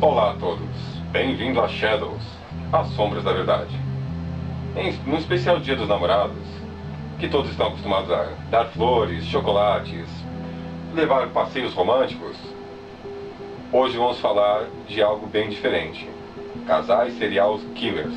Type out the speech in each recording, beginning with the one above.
Olá a todos, bem-vindo a Shadows, as sombras da verdade. No especial Dia dos Namorados, que todos estão acostumados a dar flores, chocolates, levar passeios românticos, hoje vamos falar de algo bem diferente: casais serial killers.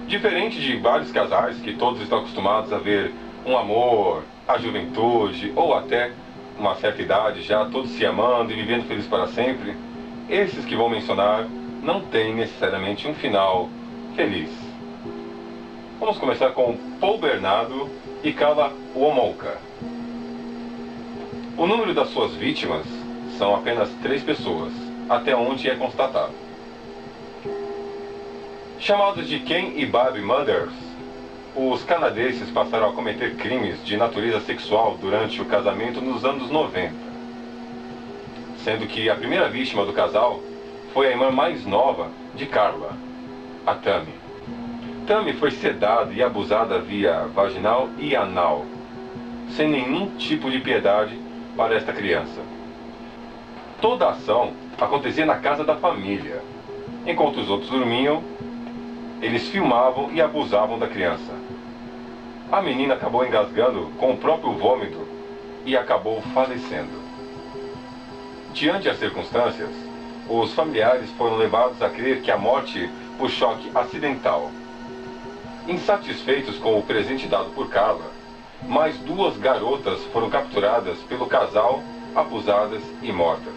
Diferente de vários casais que todos estão acostumados a ver um amor, a juventude ou até uma certa idade já todos se amando e vivendo felizes para sempre, esses que vou mencionar não têm necessariamente um final feliz. Vamos começar com Paul Bernardo e Carla Homolka. O número das suas vítimas são apenas 3 pessoas, até onde é constatado. Chamados de Ken e Barbie Murders, os canadenses passaram a cometer crimes de natureza sexual durante o casamento nos anos 90. Sendo que a primeira vítima do casal foi a irmã mais nova de Carla, a Tammy. Tammy foi sedada e abusada via vaginal e anal, sem nenhum tipo de piedade para esta criança. Toda a ação acontecia na casa da família. Enquanto os outros dormiam, eles filmavam e abusavam da criança. A menina acabou engasgando com o próprio vômito e acabou falecendo. Diante das circunstâncias, os familiares foram levados a crer que a morte por choque acidental. Insatisfeitos com o presente dado por Carla, mais 2 garotas foram capturadas pelo casal, abusadas e mortas.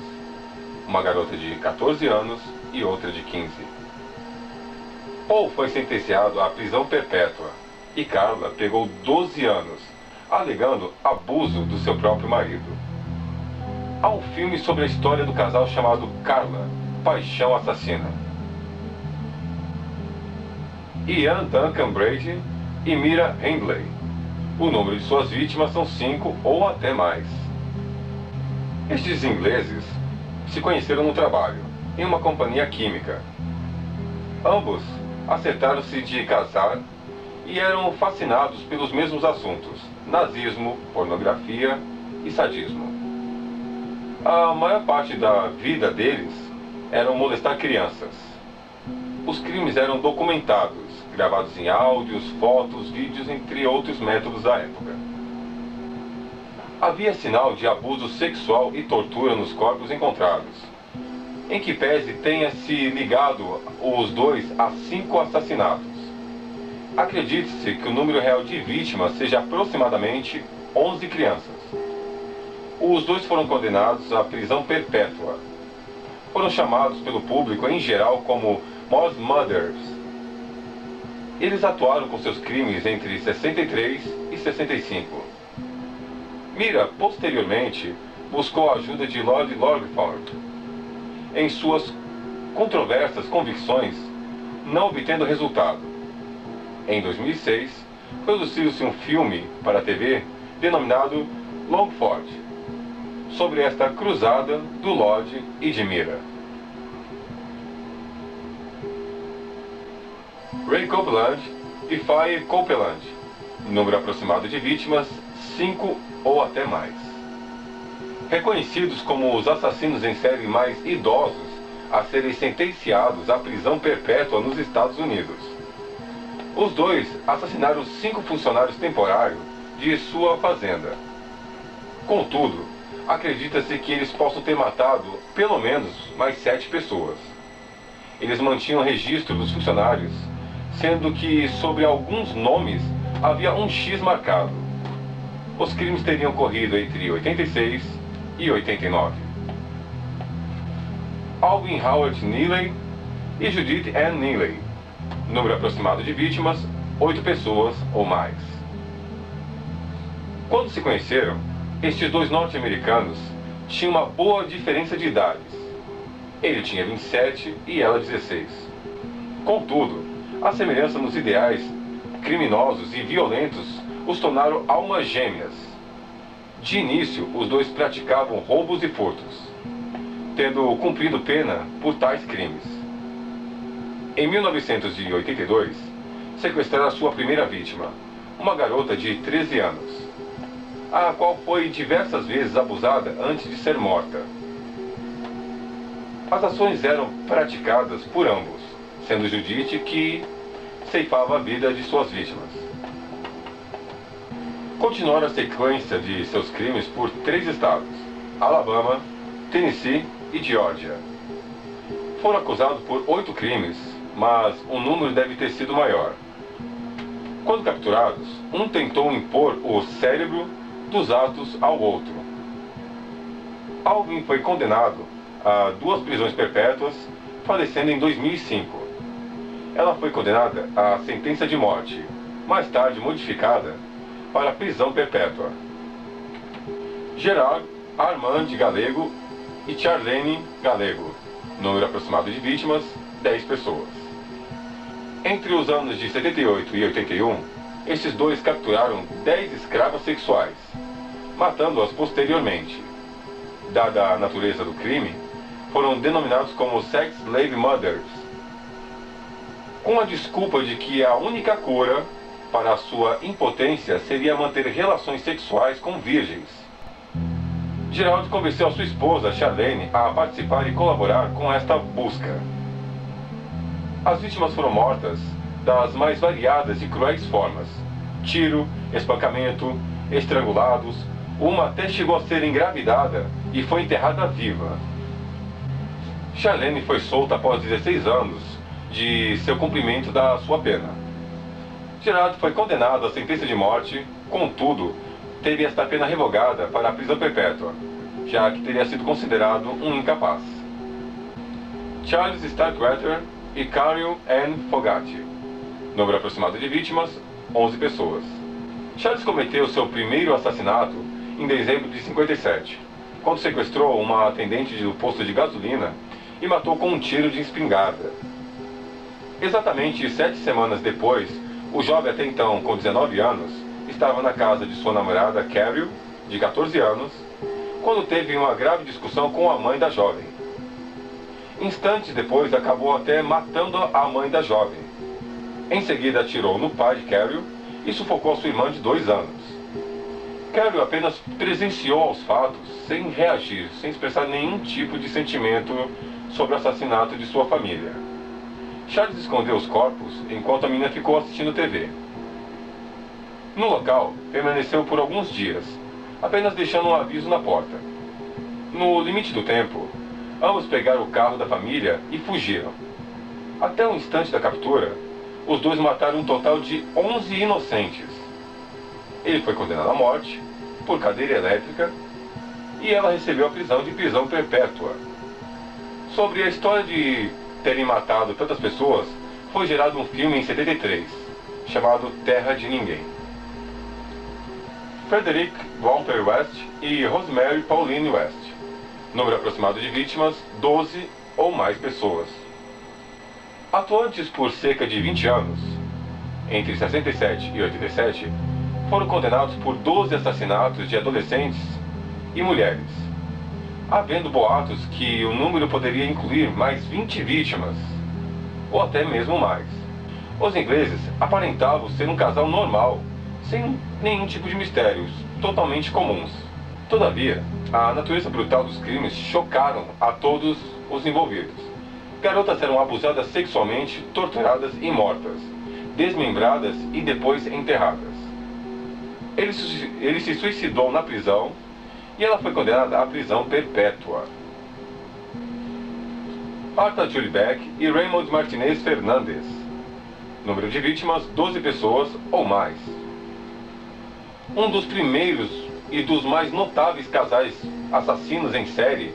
Uma garota de 14 anos e outra de 15. Paul foi sentenciado à prisão perpétua e Carla pegou 12 anos, alegando abuso do seu próprio marido. Há um filme sobre a história do casal chamado Carla, Paixão Assassina. Ian Duncan Brady e Mira Hindley. O número de suas vítimas são 5 ou até mais. Estes ingleses se conheceram no trabalho, em uma companhia química. Ambos acertaram-se de casar e eram fascinados pelos mesmos assuntos: nazismo, pornografia e sadismo. A maior parte da vida deles era molestar crianças. Os crimes eram documentados, gravados em áudios, fotos, vídeos, entre outros métodos da época. Havia sinal de abuso sexual e tortura nos corpos encontrados, em que pese tenha se ligado os dois a 5 assassinatos. Acredite-se que o número real de vítimas seja aproximadamente 11 crianças. Os 2 foram condenados à prisão perpétua. Foram chamados pelo público em geral como Moss Mothers. Eles atuaram com seus crimes entre 63 e 65. Mira, posteriormente, buscou a ajuda de Lord Longford em suas controversas convicções, não obtendo resultado. Em 2006, produziu-se um filme para a TV denominado Longford, sobre esta cruzada do Lord e de Mira. Ray Copeland e Faye Copeland. Número aproximado de vítimas: 5 ou até mais. Reconhecidos como os assassinos em série mais idosos a serem sentenciados à prisão perpétua nos Estados Unidos. Os 2 assassinaram 5 funcionários temporários de sua fazenda. Contudo, acredita-se que eles possam ter matado pelo menos mais 7 pessoas. Eles mantinham registro dos funcionários, sendo que sobre alguns nomes havia um X marcado. Os crimes teriam ocorrido entre 86 e 89. Alvin Howard Neely e Judith Ann Neely. Número aproximado de vítimas: 8 pessoas ou mais. Quando se conheceram, estes 2 norte-americanos tinham uma boa diferença de idades. Ele tinha 27 e ela 16. Contudo, a semelhança nos ideais criminosos e violentos os tornaram almas gêmeas. De início, os 2 praticavam roubos e furtos, tendo cumprido pena por tais crimes. Em 1982, sequestraram sua primeira vítima, uma garota de 13 anos, a qual foi diversas vezes abusada antes de ser morta. As ações eram praticadas por ambos, sendo Judith que ceifava a vida de suas vítimas. Continuaram a sequência de seus crimes por 3 estados: Alabama, Tennessee e Geórgia. Foram acusados por 8 crimes, mas o número deve ter sido maior. Quando capturados, um tentou impor o cérebro dos atos ao outro. Alvin foi condenado a 2 prisões perpétuas, falecendo em 2005. Ela foi condenada à sentença de morte, mais tarde modificada para prisão perpétua. Gerard Armand Galego e Charlene Galego. Número aproximado de vítimas: 10 pessoas. Entre os anos de 78 e 81, estes dois capturaram 10 escravas sexuais, matando-as posteriormente. Dada a natureza do crime, foram denominados como Sex Slave Mothers, com a desculpa de que a única cura para a sua impotência seria manter relações sexuais com virgens. Gerald convenceu a sua esposa, Charlene, a participar e colaborar com esta busca. As vítimas foram mortas das mais variadas e cruéis formas: tiro, espancamento, estrangulados. Uma até chegou a ser engravidada e foi enterrada viva. Charlene foi solta após 16 anos de seu cumprimento da sua pena. Gerard foi condenado à sentença de morte, contudo, teve esta pena revogada para a prisão perpétua, já que teria sido considerado um incapaz. Charles Starkweather e Carol Ann Fogatti. Número aproximado de vítimas: 11 pessoas. Charles cometeu seu primeiro assassinato em dezembro de 57, quando sequestrou uma atendente do posto de gasolina e matou com um tiro de espingarda. Exatamente 7 semanas depois, o jovem, até então com 19 anos, estava na casa de sua namorada Carol, de 14 anos, quando teve uma grave discussão com a mãe da jovem. Instantes depois, acabou até matando a mãe da jovem. Em seguida, atirou no pai de Carol e sufocou a sua irmã de 2 anos. Carol apenas presenciou os fatos sem reagir, sem expressar nenhum tipo de sentimento sobre o assassinato de sua família. Charles escondeu os corpos enquanto a menina ficou assistindo TV. No local, permaneceu por alguns dias, apenas deixando um aviso na porta. No limite do tempo, ambos pegaram o carro da família e fugiram. Até o instante da captura, os dois mataram um total de 11 inocentes. Ele foi condenado à morte por cadeira elétrica e ela recebeu a prisão perpétua. Sobre a história de terem matado tantas pessoas, foi gerado um filme em 73, chamado Terra de Ninguém. Frederick Walter West e Rosemary Pauline West. Número aproximado de vítimas: 12 ou mais pessoas. Atuantes por cerca de 20 anos, entre 67 e 87, foram condenados por 12 assassinatos de adolescentes e mulheres, havendo boatos que o número poderia incluir mais 20 vítimas, ou até mesmo mais. Os ingleses aparentavam ser um casal normal, sem nenhum tipo de mistérios, totalmente comuns. Todavia, a natureza brutal dos crimes chocaram a todos os envolvidos. Garotas eram abusadas sexualmente, torturadas e mortas, desmembradas e depois enterradas. Ele se suicidou na prisão e ela foi condenada à prisão perpétua. Arthur Julie Beck e Raymond Martinez Fernandes. Número de vítimas: 12 pessoas ou mais. Um dos primeiros e dos mais notáveis casais assassinos em série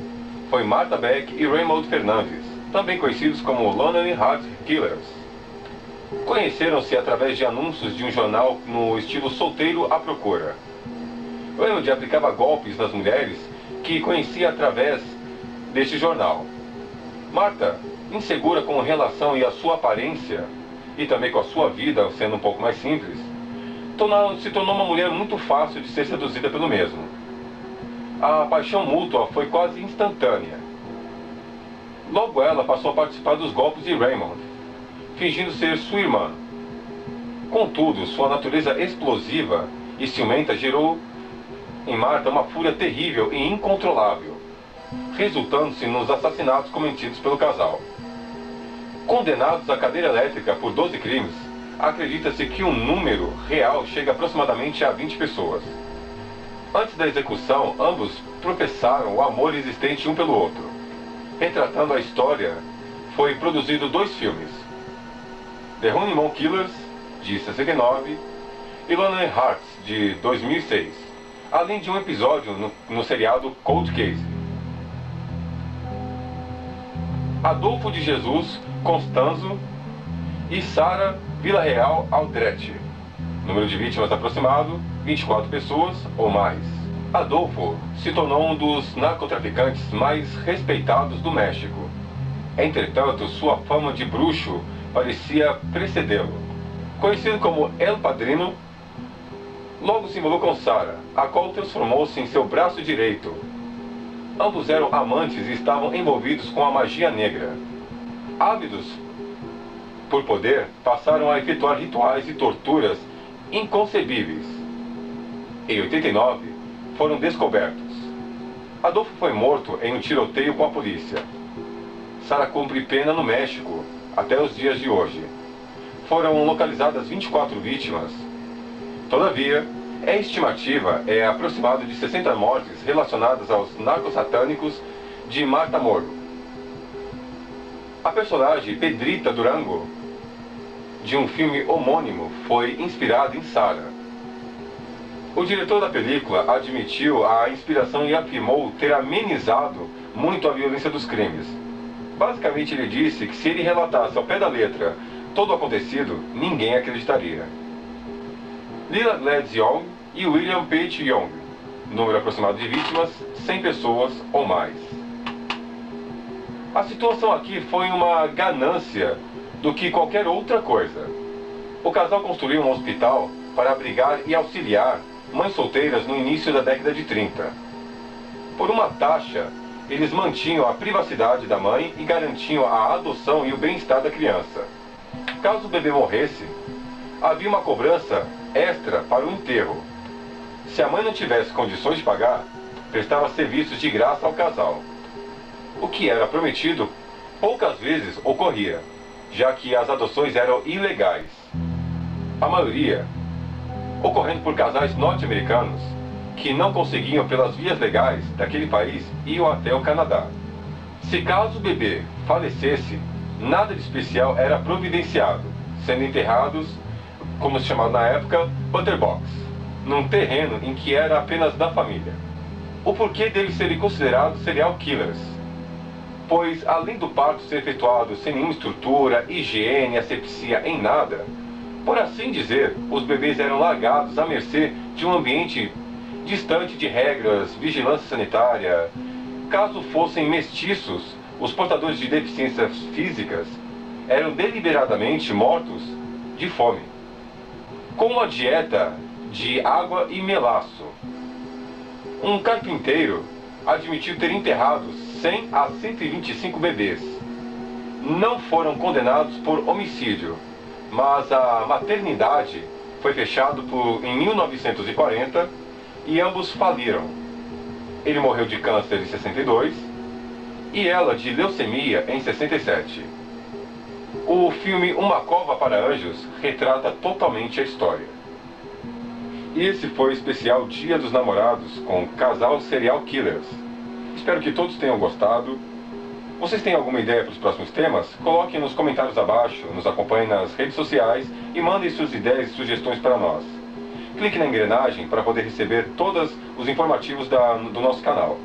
foi Martha Beck e Raymond Fernandes, também conhecidos como Lonely Heart Killers. Conheceram-se através de anúncios de um jornal no estilo solteiro à procura. Raymond aplicava golpes nas mulheres que conhecia através deste jornal. Martha, insegura com relação à sua aparência e também com a sua vida, sendo um pouco mais simples, se tornou uma mulher muito fácil de ser seduzida pelo mesmo. A paixão mútua foi quase instantânea. Logo ela passou a participar dos golpes de Raymond, fingindo ser sua irmã. Contudo, sua natureza explosiva e ciumenta gerou em Martha uma fúria terrível e incontrolável. resultando-se nos assassinatos cometidos pelo casal. Condenados à cadeira elétrica por 12 crimes, acredita-se que o número real chega aproximadamente a 20 pessoas. Antes da execução, ambos professaram o amor existente um pelo outro. Retratando a história, foi produzido 2 filmes: The Honeymoon Killers, de 69, e Lonely Hearts, de 2006, além de um episódio no seriado Cold Case. Adolfo de Jesus Constanzo e Sara Villarreal Aldrete. Número de vítimas aproximado, 24 pessoas ou mais. Adolfo se tornou um dos narcotraficantes mais respeitados do México. Entretanto, sua fama de bruxo parecia precedê-lo. Conhecido como El Padrino, logo se envolveu com Sara, a qual transformou-se em seu braço direito. Ambos eram amantes e estavam envolvidos com a magia negra. Ávidos por poder, passaram a efetuar rituais e torturas inconcebíveis. Em 89, foram descobertos. Adolfo foi morto em um tiroteio com a polícia. Sara cumpre pena no México até os dias de hoje. Foram localizadas 24 vítimas. Todavia, a estimativa é aproximada de 60 mortes relacionadas aos narcosatânicos de Marta Moro. A personagem Pedrita Durango, de um filme homônimo, foi inspirada em Sara. O diretor da película admitiu a inspiração e afirmou ter amenizado muito a violência dos crimes. Basicamente, ele disse que se ele relatasse ao pé da letra todo o acontecido, ninguém acreditaria. Lila Gladys Young e William Pate Young. Número aproximado de vítimas, 100 pessoas ou mais. A situação aqui foi uma ganância do que qualquer outra coisa. O casal construiu um hospital para abrigar e auxiliar mães solteiras no início da década de 30. Por uma taxa, eles mantinham a privacidade da mãe e garantiam a adoção e o bem-estar da criança. Caso o bebê morresse, havia uma cobrança extra para o enterro. Se a mãe não tivesse condições de pagar, prestava serviços de graça ao casal. O que era prometido poucas vezes ocorria, já que as adoções eram ilegais. A maioria ocorrendo por casais norte-americanos que não conseguiam pelas vias legais daquele país iam até o Canadá. Se caso o bebê falecesse, nada de especial era providenciado, sendo enterrados, como se chamava na época, Butterbox, num terreno em que era apenas da família. O porquê deles serem considerados serial killers? Pois, além do parto ser efetuado sem nenhuma estrutura, higiene, asepsia em nada, por assim dizer, os bebês eram largados à mercê de um ambiente distante de regras, vigilância sanitária. Caso fossem mestiços, os portadores de deficiências físicas eram deliberadamente mortos de fome, com uma dieta de água e melaço. Um carpinteiro admitiu ter enterrado 100 a 125 bebês. Não foram condenados por homicídio, mas a maternidade foi fechada em 1940 e ambos faliram. Ele morreu de câncer em 62 e ela de leucemia em 67. O filme Uma Cova para Anjos retrata totalmente a história. E esse foi o especial Dia dos Namorados com Casal Serial Killers. Espero que todos tenham gostado. Vocês têm alguma ideia para os próximos temas? Coloquem nos comentários abaixo, nos acompanhem nas redes sociais e mandem suas ideias e sugestões para nós. Clique na engrenagem para poder receber todos os informativos do nosso canal.